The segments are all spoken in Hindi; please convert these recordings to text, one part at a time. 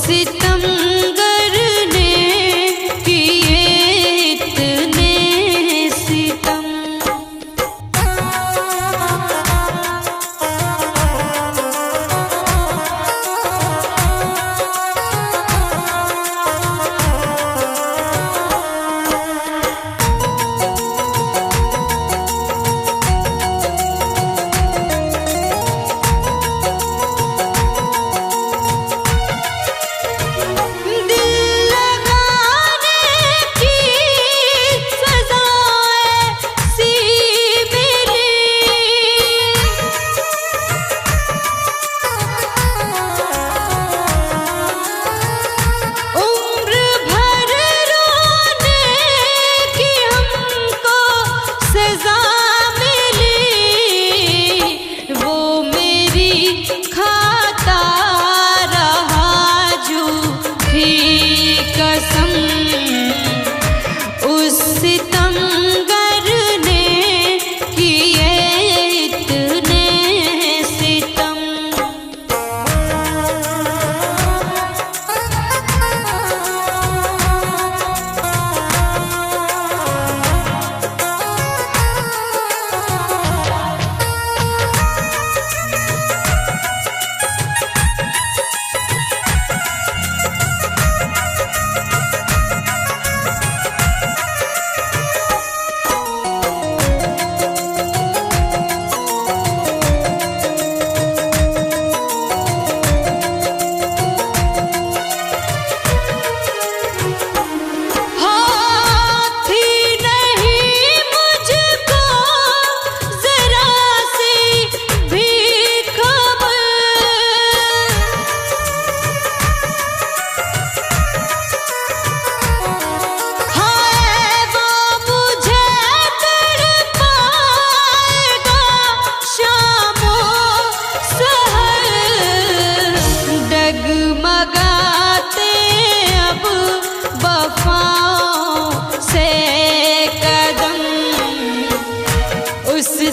सितमगर ने किए इतने सितम।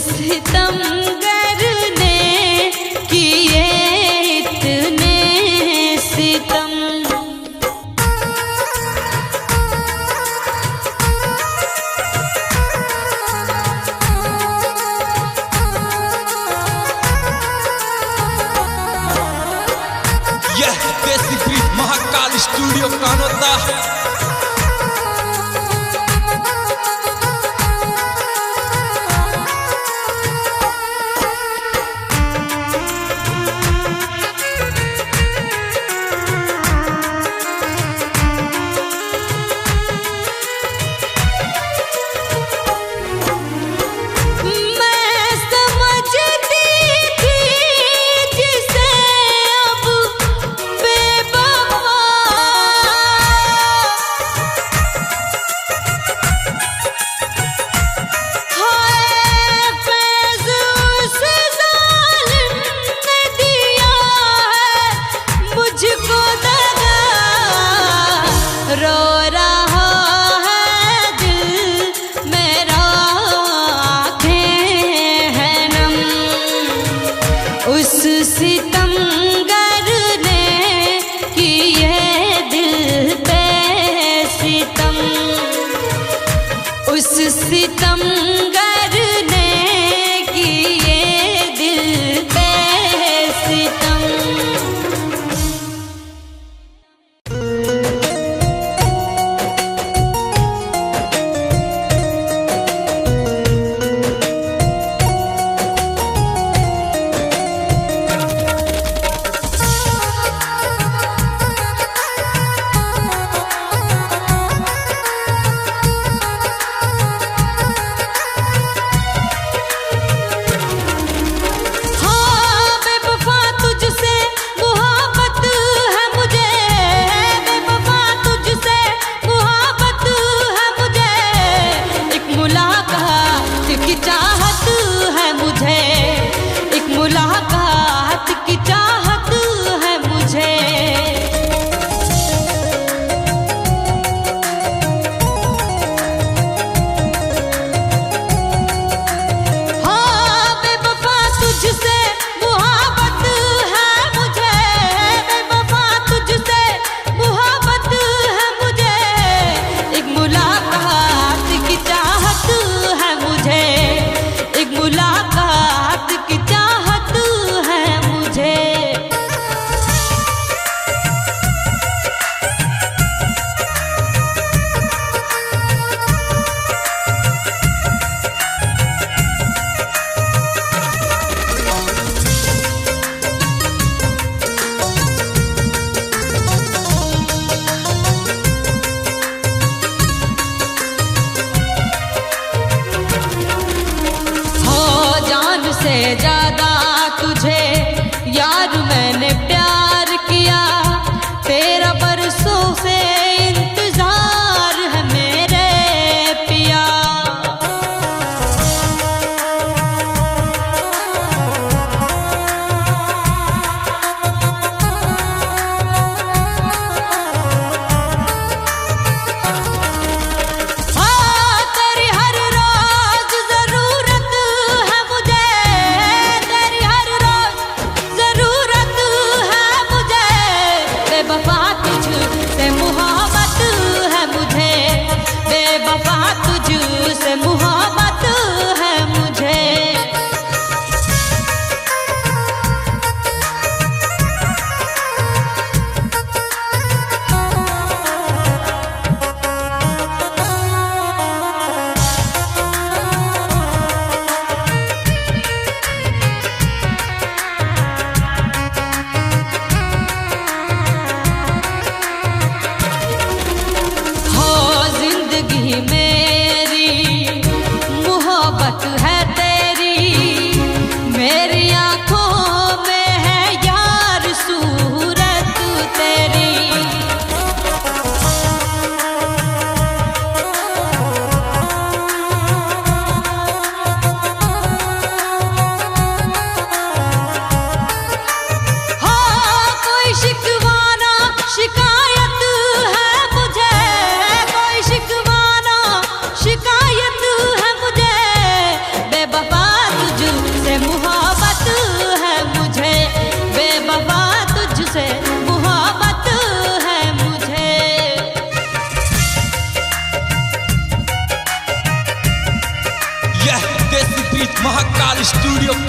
सितमगर ने किए इतने सितम। यह देसी बीट महाकाल स्टूडियो कानोता।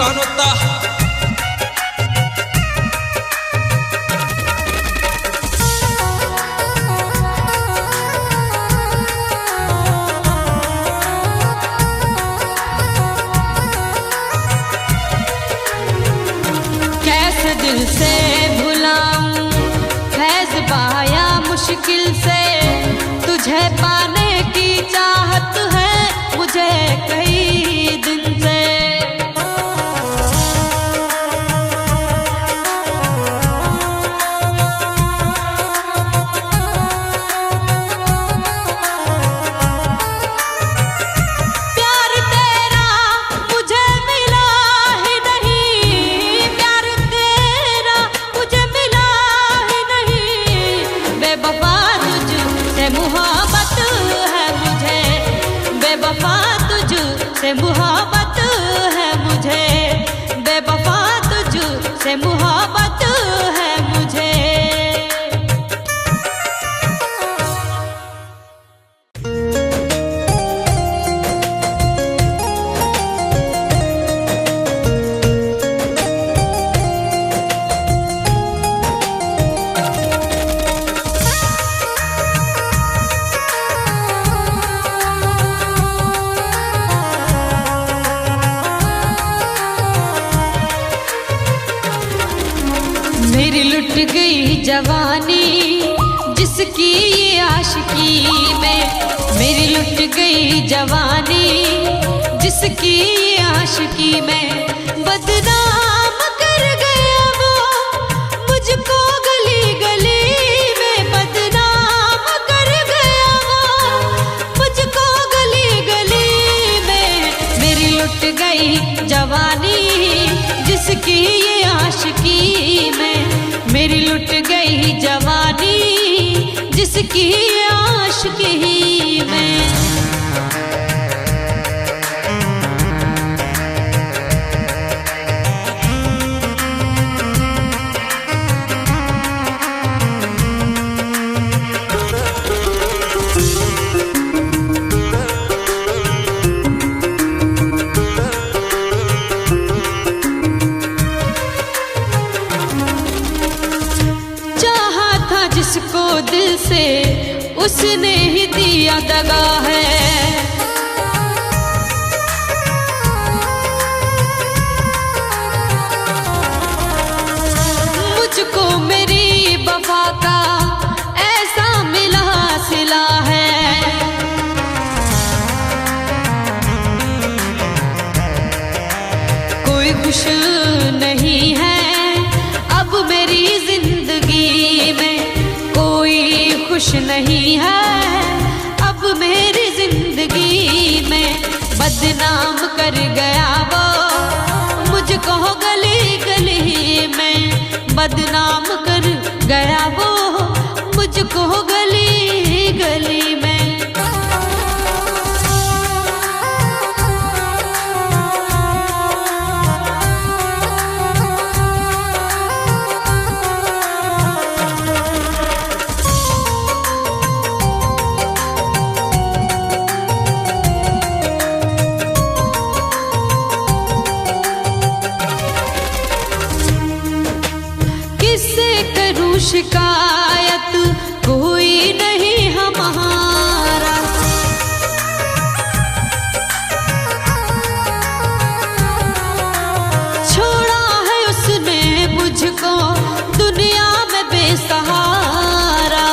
कानोता। कैसे दिल से भुलाऊं फैज़ पाया मुश्किल से, तुझे पाने की चाहत है मुझे कई दिन से। प्यार तेरा मुझे मिला ही नहीं, प्यार तेरा मुझे मिला ही नहीं, बेवफा तुझसे मोहब्बत है मुझे, बेवफा तुझसे मोहब्बत है मुझे, बेवफा तुझसे मोहब्बत है मुझे। मेरी लुट गई जवानी जिसकी ये आशिकी में, मेरी लुट गई जवानी जिसकी ये आशिकी में, बदनाम कर गया वो मुझको गली गली में, बदनाम कर गया वो मुझको गली गली में। मेरी लुट गई जवानी जिसकी ये आशिकी में, मेरी लुट गई जवानी जिसकी आशिकी में। जिसको दिल से उसने ही दिया दगा है, मुझको मेरी वफा का ऐसा मिला सिला है। कोई खुश नहीं है अब मेरी जिंदगी में, कोई खुश नहीं है अब मेरी जिंदगी में, बदनाम कर गया वो मुझको गली गली में, बदनाम कर गया वो मुझको गली गली में। शिकायत कोई नहीं हमारा, छोड़ा है उसने मुझको दुनिया में बेसहारा।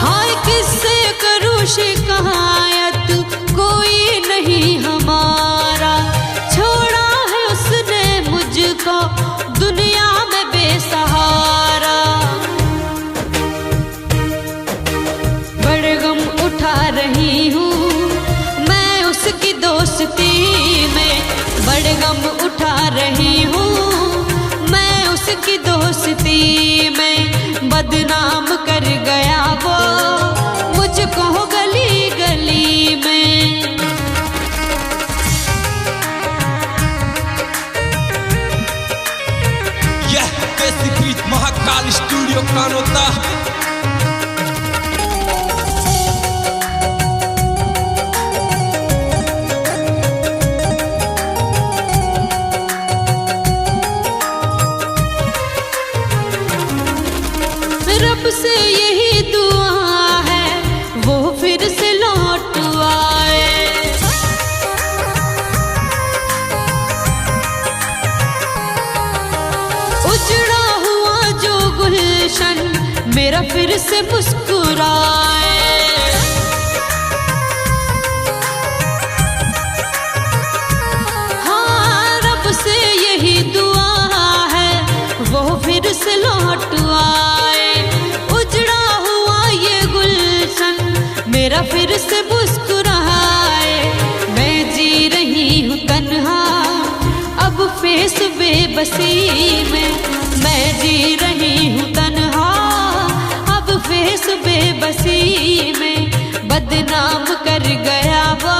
हाय किससे करूं शिकायत कोई नहीं हमारा, मुझको दुनिया में बेसहारा। बड़े गम उठा रही हूँ मैं उसकी दोस्ती में, बड़े गम उठा रही हूँ मैं उसकी दोस्ती में, बदनाम कर गया वो मुझको गली गली में। महाकाल स्टूडियो कानोता। मेरा फिर से मुस्कुराए। हाँ, रब से यही दुआ है वो फिर से लौट आए। उजड़ा हुआ ये गुलशन मेरा फिर से मुस्कुराए। मैं जी रही हूँ तन्हा अब फेस बेबसी में, मैं जी रही हूँ तन्हा अब फेस बेबसी में। बदनाम कर गया वो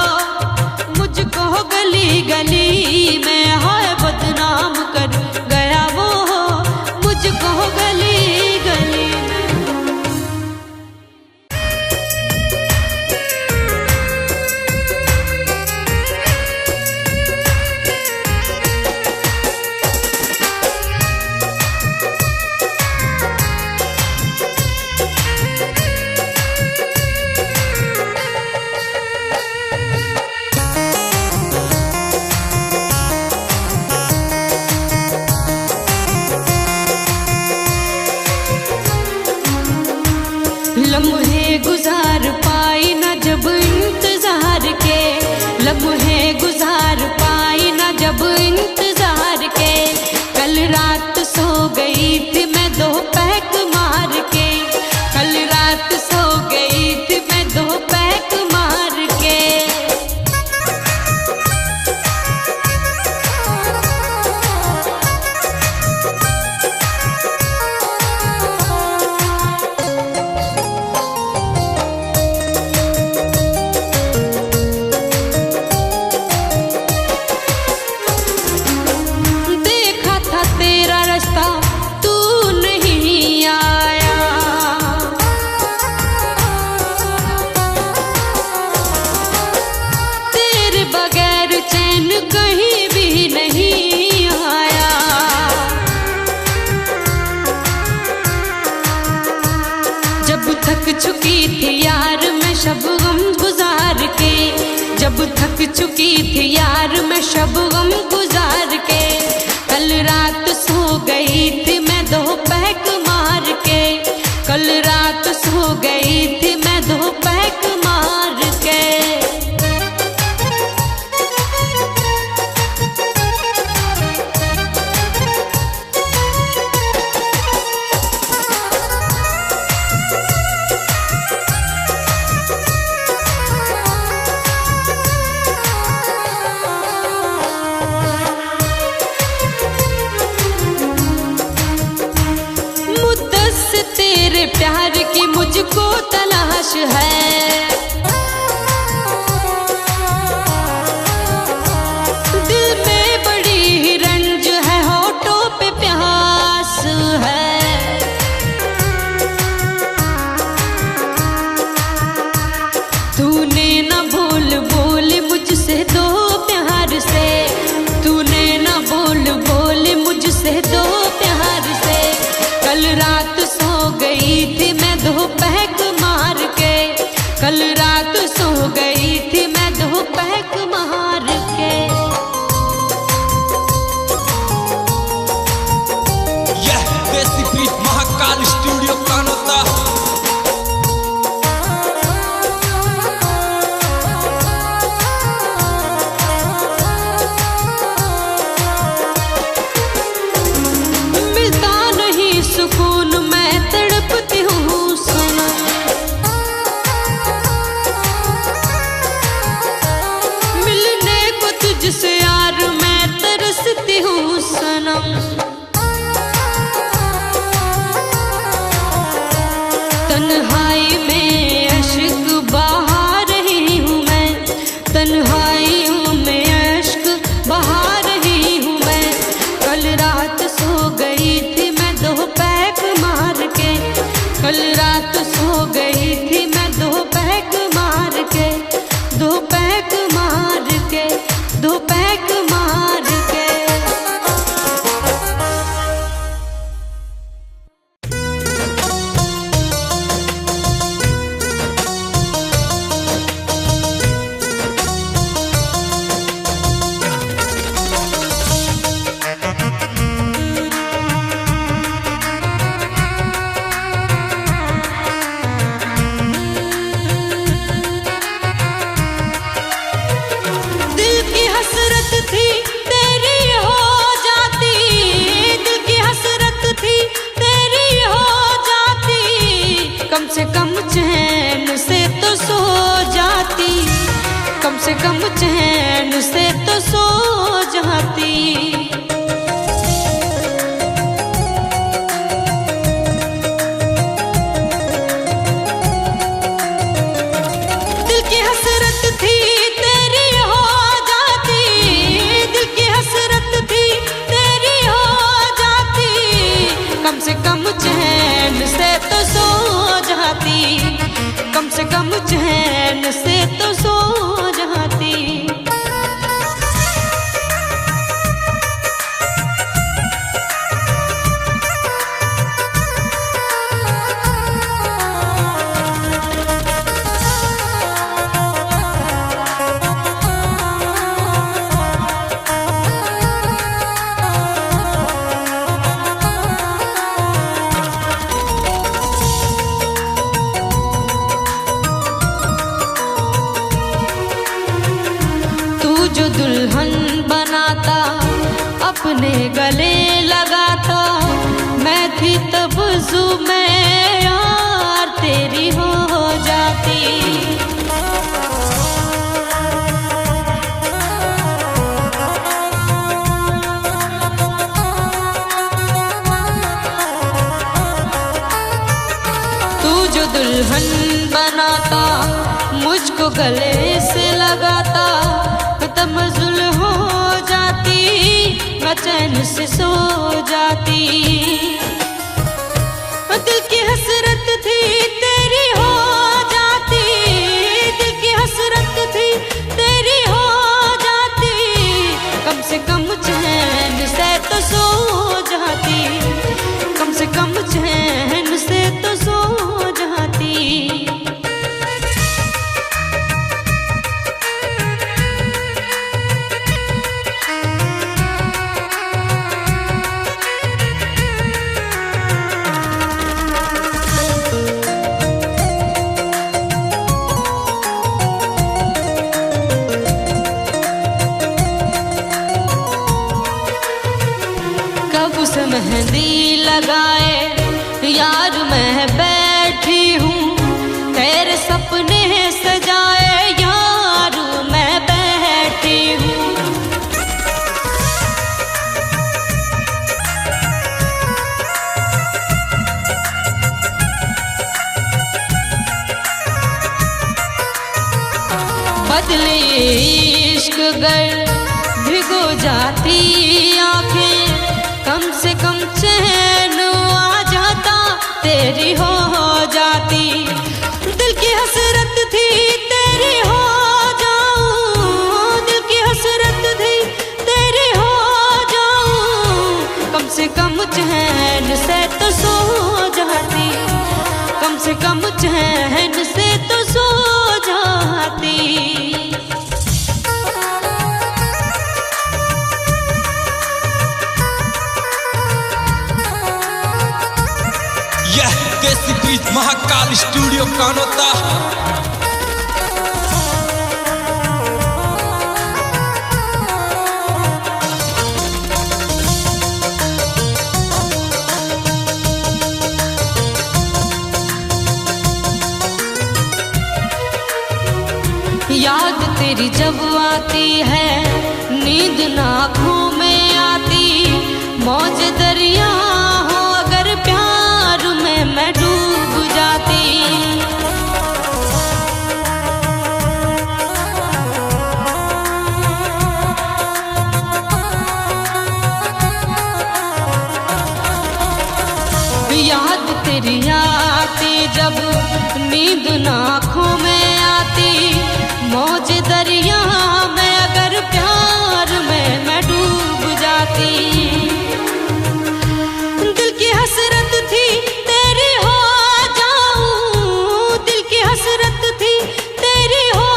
मुझको गली गली में, हाय बदनाम कर गया वो मुझको गली गली में। लम्हे गुजार पाई ना जब इंतजार के, लम्हे गुजार पाई ना जब इंतजार के। कल रात सो गई थी मैं दो पैक मार के, कल रात सो गई थी मैं दो पैक मार के। तू नहीं आया, तेरे बगैर चैन कहीं भी नहीं आया। जब थक चुकी थी यार मैं शबगम गुजार के, जब थक चुकी थी यार मैं शबगम गुजार के। कल रात सो गई थी मैं दो पैक मार के, कल रात सो गई थी मैं दो पैक मार के। तेरे प्यार की मुझको तलाश है, दिल में बड़ी ही रंज है, होठों पे प्यास है। तूने न बोल बोल मुझसे दो प्यार से, तूने न बोल बोल मुझसे दो प्यार से। कल रात सो गई थी मैं दो पैक मार के, कम चैन से तो सो जाती। दिल की हसरत थी तेरी हो जाती, दिल की हसरत थी तेरी हो जाती, कम से कम चैन से तो सो जाती, कम से कम चैन से तो सो जाती। जो दुल्हन बनाता अपने गले लगाता, मैं थी तब ज़ू में यार तेरी हो जाती। तू जो दुल्हन बनाता मुझको गले से लगाता, तमज़ुल हो जाती, मैं चैन से सो जाती। दिल की हसरत थी तेरी हो जाती, दिल की हसरत थी तेरी हो जाती, कम से कम चैन से तो सो जाती, कम से कम चैन से तो सो जाती। से मेहंदी लगाए यार मैं बैठी हूँ, तेरे सपने सजाए यार मैं बैठी हूँ। बदले इश्क गर भिगो जाती आंखें, कम से कम चैन आ जाता, तेरी हो जाती। दिल की हसरत थी तेरी हो जाऊं, दिल की हसरत थी तेरी हो जाऊं, कम से कम चैन से तो सो जाती, कम से कम चैन से तो सो जाती। देसी बीट महाकाल स्टूडियो कानोता। याद तेरी जब आती है, नींद आँखों में आती, मौज दरिया हो अगर प्यार में मैं डूब जाती। याद तेरी आती जब नींद आँखों में आती, मौज दरिया में अगर प्यार में मैं डूब जाती। दिल की हसरत थी तेरी हो जाऊं, दिल की हसरत थी तेरी हो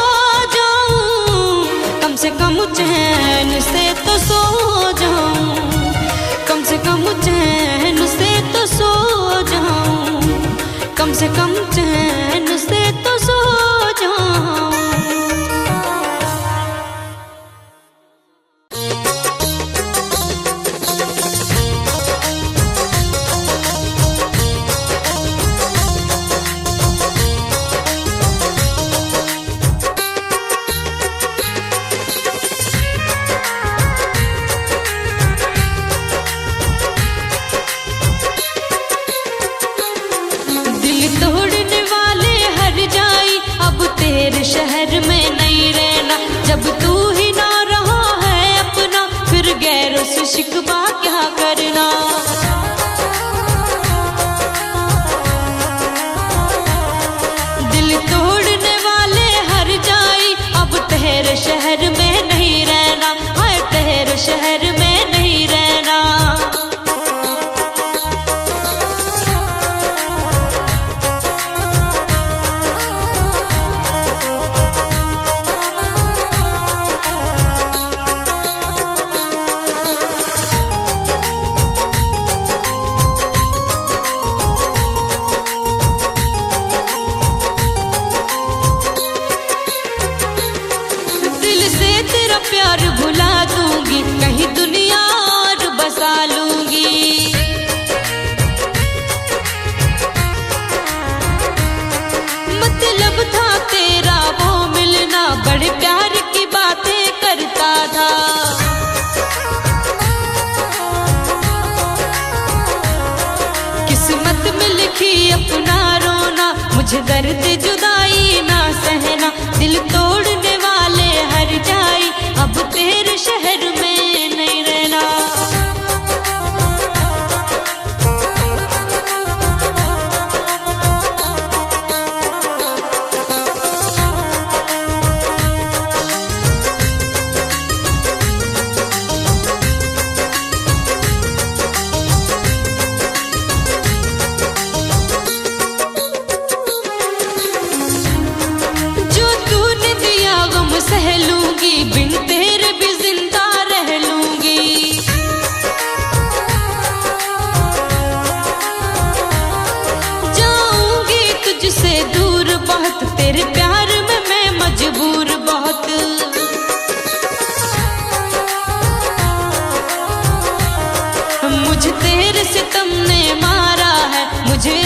जाऊं, कम से कम चैन से तो सो जाऊं, कम से कम चैन से तो सो जाऊं, कम से कम चैन से तो सो जाऊं। शिकवा क्या करना। दिल तोड़ने वाले हर जाई, अब तेरे शहर में नहीं रहना, हाय तेरे शहर में नहीं रहना। तेरा प्यार भुला दूंगी, कहीं दुनिया और बसा लूंगी। मतलब था तेरा वो मिलना, बड़े प्यार की बातें करता था। किस्मत में लिखी अपना रोना, मुझे दर्द जुदाई ना सहना। दिल तोड़ने वाले हर जाई, अब तेरे शहर में नहीं रहना। सह लूंगी, बिन तेरे भी जिंदा रह लूंगी। जाऊंगी तुझसे दूर बहुत, तेरे प्यार में मैं मजबूर बहुत। मुझे तेरे सितम ने मारा है, मुझे